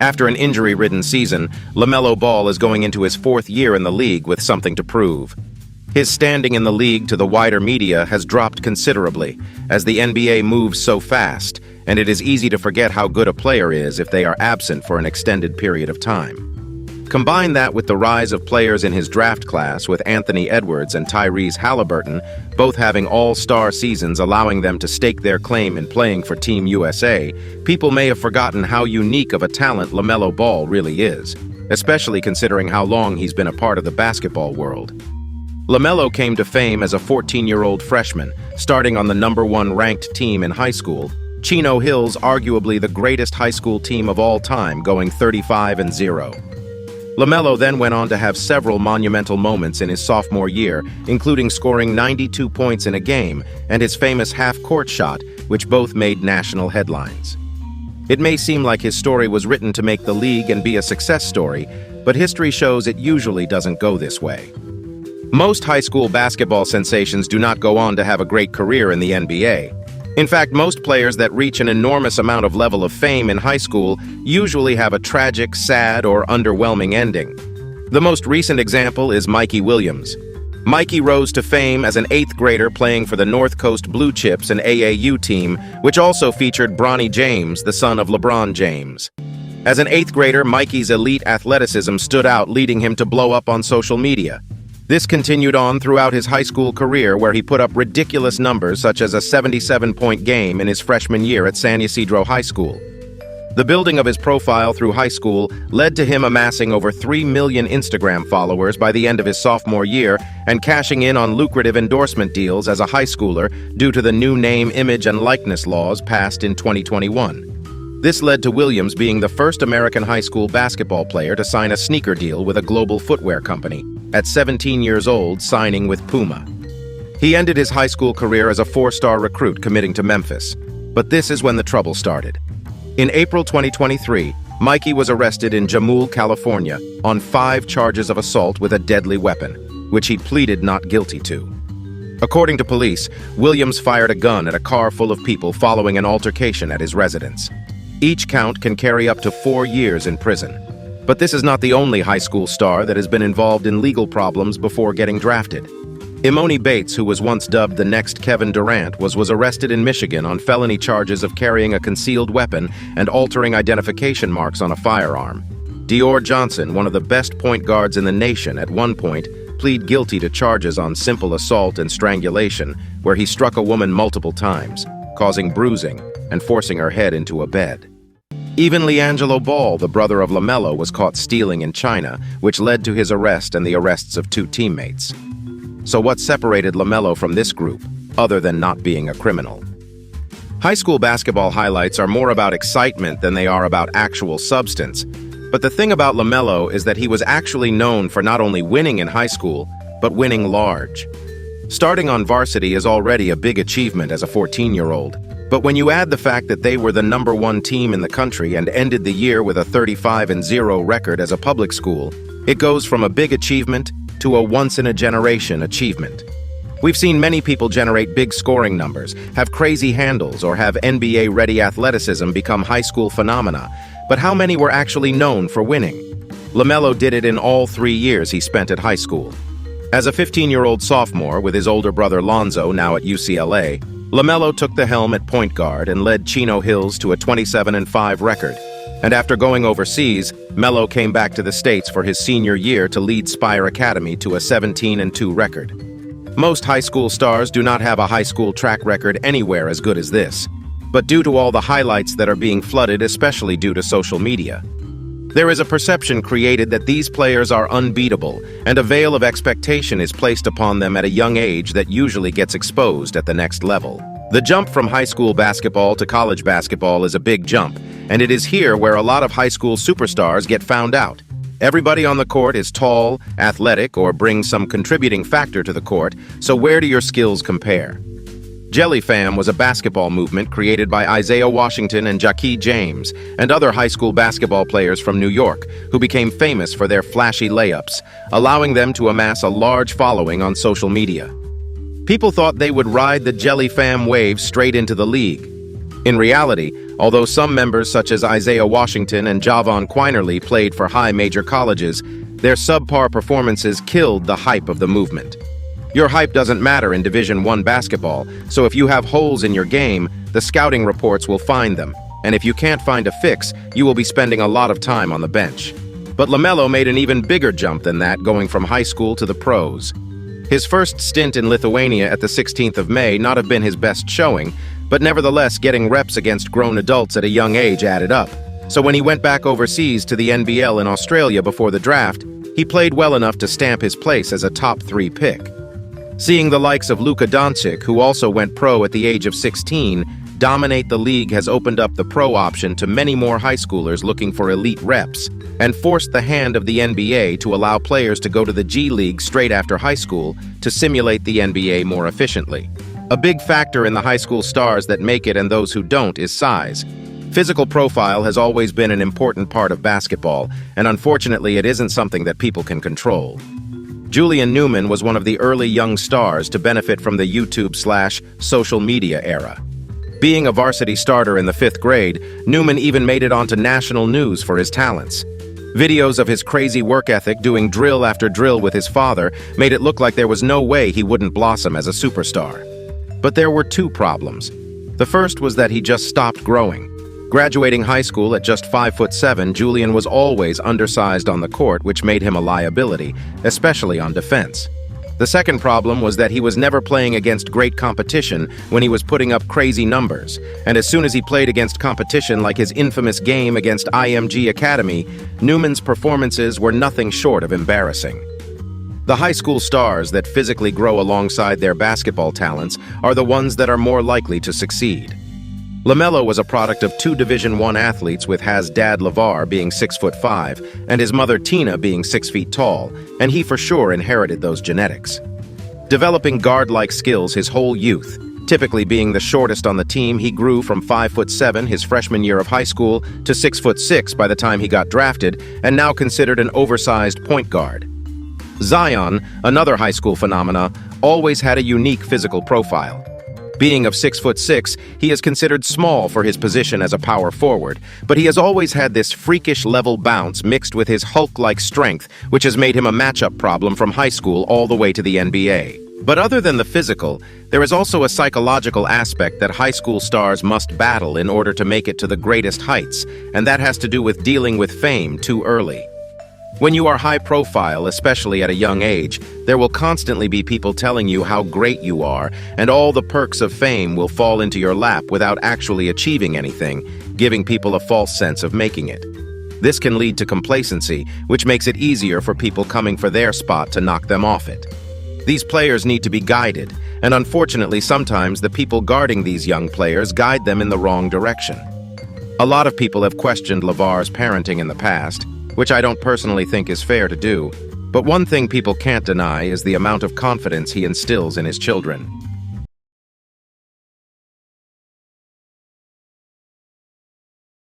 After an injury-ridden season, Lamelo Ball is going into his fourth year in the league with something to prove. His standing in the league to the wider media has dropped considerably, as the NBA moves so fast, and it is easy to forget how good a player is if they are absent for an extended period of time. Combine that with the rise of players in his draft class, with Anthony Edwards and Tyrese Halliburton both having all-star seasons allowing them to stake their claim in playing for Team USA, people may have forgotten how unique of a talent Lamelo Ball really is, especially considering how long he's been a part of the basketball world. Lamelo came to fame as a 14-year-old freshman, starting on the #1 ranked team in high school, Chino Hills, arguably the greatest high school team of all time, going 35-0. Lamelo then went on to have several monumental moments in his sophomore year, including scoring 92 points in a game and his famous half-court shot, which both made national headlines. It may seem like his story was written to make the league and be a success story, but history shows it usually doesn't go this way. Most high school basketball sensations do not go on to have a great career in the NBA. In fact, most players that reach an enormous amount of level of fame in high school usually have a tragic, sad, or underwhelming ending. The most recent example is Mikey Williams. Mikey rose to fame as an 8th grader playing for the North Coast Blue Chips, an AAU team, which also featured Bronny James, the son of LeBron James. As an 8th grader, Mikey's elite athleticism stood out, leading him to blow up on social media. This continued on throughout his high school career, where he put up ridiculous numbers such as a 77-point game in his freshman year at San Ysidro High School. The building of his profile through high school led to him amassing over 3 million Instagram followers by the end of his sophomore year and cashing in on lucrative endorsement deals as a high schooler due to the new name, image, and likeness laws passed in 2021. This led to Williams being the first American high school basketball player to sign a sneaker deal with a global footwear company, at 17 years old, signing with Puma. He ended his high school career as a 4-star recruit committing to Memphis. But this is when the trouble started. In April 2023, Mikey was arrested in Jamul, California, on 5 charges of assault with a deadly weapon, which he pleaded not guilty to. According to police, Williams fired a gun at a car full of people following an altercation at his residence. Each count can carry up to 4 years in prison. But this is not the only high school star that has been involved in legal problems before getting drafted. Imoni Bates, who was once dubbed the next Kevin Durant, was arrested in Michigan on felony charges of carrying a concealed weapon and altering identification marks on a firearm. Dior Johnson, one of the best point guards in the nation, at one point pleaded guilty to charges on simple assault and strangulation, where he struck a woman multiple times, causing bruising and forcing her head into a bed. Even LiAngelo Ball, the brother of Lamelo, was caught stealing in China, which led to his arrest and the arrests of 2 teammates. So what separated Lamelo from this group, other than not being a criminal? High school basketball highlights are more about excitement than they are about actual substance. But the thing about Lamelo is that he was actually known for not only winning in high school, but winning large. Starting on varsity is already a big achievement as a 14-year-old. But when you add the fact that they were the #1 team in the country and ended the year with a 35-0 record as a public school, it goes from a big achievement to a once-in-a-generation achievement. We've seen many people generate big scoring numbers, have crazy handles, or have NBA-ready athleticism become high school phenomena, but how many were actually known for winning? Lamelo did it in all 3 years he spent at high school. As a 15-year-old sophomore with his older brother Lonzo, now at UCLA, Lamelo took the helm at point guard and led Chino Hills to a 27-5 record. And after going overseas, Melo came back to the States for his senior year to lead Spire Academy to a 17-2 record. Most high school stars do not have a high school track record anywhere as good as this, but due to all the highlights that are being flooded, especially due to social media, there is a perception created that these players are unbeatable, and a veil of expectation is placed upon them at a young age that usually gets exposed at the next level. The jump from high school basketball to college basketball is a big jump, and it is here where a lot of high school superstars get found out. Everybody on the court is tall, athletic, or brings some contributing factor to the court, so where do your skills compare? Jelly Fam was a basketball movement created by Isaiah Washington and Jackie James and other high school basketball players from New York who became famous for their flashy layups, allowing them to amass a large following on social media. People thought they would ride the Jelly Fam wave straight into the league. In reality, Although some members such as Isaiah Washington and Javon Quinerly played for high major colleges, their subpar performances killed the hype of the movement. Your hype doesn't matter in Division I basketball, so if you have holes in your game, the scouting reports will find them, and if you can't find a fix, you will be spending a lot of time on the bench. But Lamelo made an even bigger jump than that, going from high school to the pros. His first stint in Lithuania at the 16th of May not have been his best showing, but nevertheless getting reps against grown adults at a young age added up. So when he went back overseas to the NBL in Australia before the draft, he played well enough to stamp his place as a top 3 pick. Seeing the likes of Luka Doncic, who also went pro at the age of 16, dominate the league has opened up the pro option to many more high schoolers looking for elite reps, and forced the hand of the NBA to allow players to go to the G League straight after high school to simulate the NBA more efficiently. A big factor in the high school stars that make it and those who don't is size. Physical profile has always been an important part of basketball, and unfortunately it isn't something that people can control. Julian Newman was one of the early young stars to benefit from the YouTube/social media era. Being a varsity starter in the 5th grade, Newman even made it onto national news for his talents. Videos of his crazy work ethic doing drill after drill with his father made it look like there was no way he wouldn't blossom as a superstar. But there were 2 problems. The first was that he just stopped growing. Graduating high school at just 5'7", Julian was always undersized on the court, which made him a liability, especially on defense. The second problem was that he was never playing against great competition when he was putting up crazy numbers, and as soon as he played against competition like his infamous game against IMG Academy, Newman's performances were nothing short of embarrassing. The high school stars that physically grow alongside their basketball talents are the ones that are more likely to succeed. Lamelo was a product of 2 Division I athletes, with his dad LeVar being 6'5" and his mother Tina being 6 feet tall, and he for sure inherited those genetics. Developing guard-like skills his whole youth, typically being the shortest on the team, he grew from 5'7" his freshman year of high school to 6'6" by the time he got drafted, and now considered an oversized point guard. Zion, another high school phenomena, always had a unique physical profile. Being of 6'6", he is considered small for his position as a power forward, but he has always had this freakish level bounce mixed with his Hulk-like strength, which has made him a matchup problem from high school all the way to the NBA. But other than the physical, there is also a psychological aspect that high school stars must battle in order to make it to the greatest heights, and that has to do with dealing with fame too early. When you are high profile, especially at a young age, there will constantly be people telling you how great you are, and all the perks of fame will fall into your lap without actually achieving anything, giving people a false sense of making it. This can lead to complacency, which makes it easier for people coming for their spot to knock them off it. These players need to be guided, and unfortunately sometimes the people guarding these young players guide them in the wrong direction. A lot of people have questioned LeVar's parenting in the past, which I don't personally think is fair to do, but one thing people can't deny is the amount of confidence he instills in his children.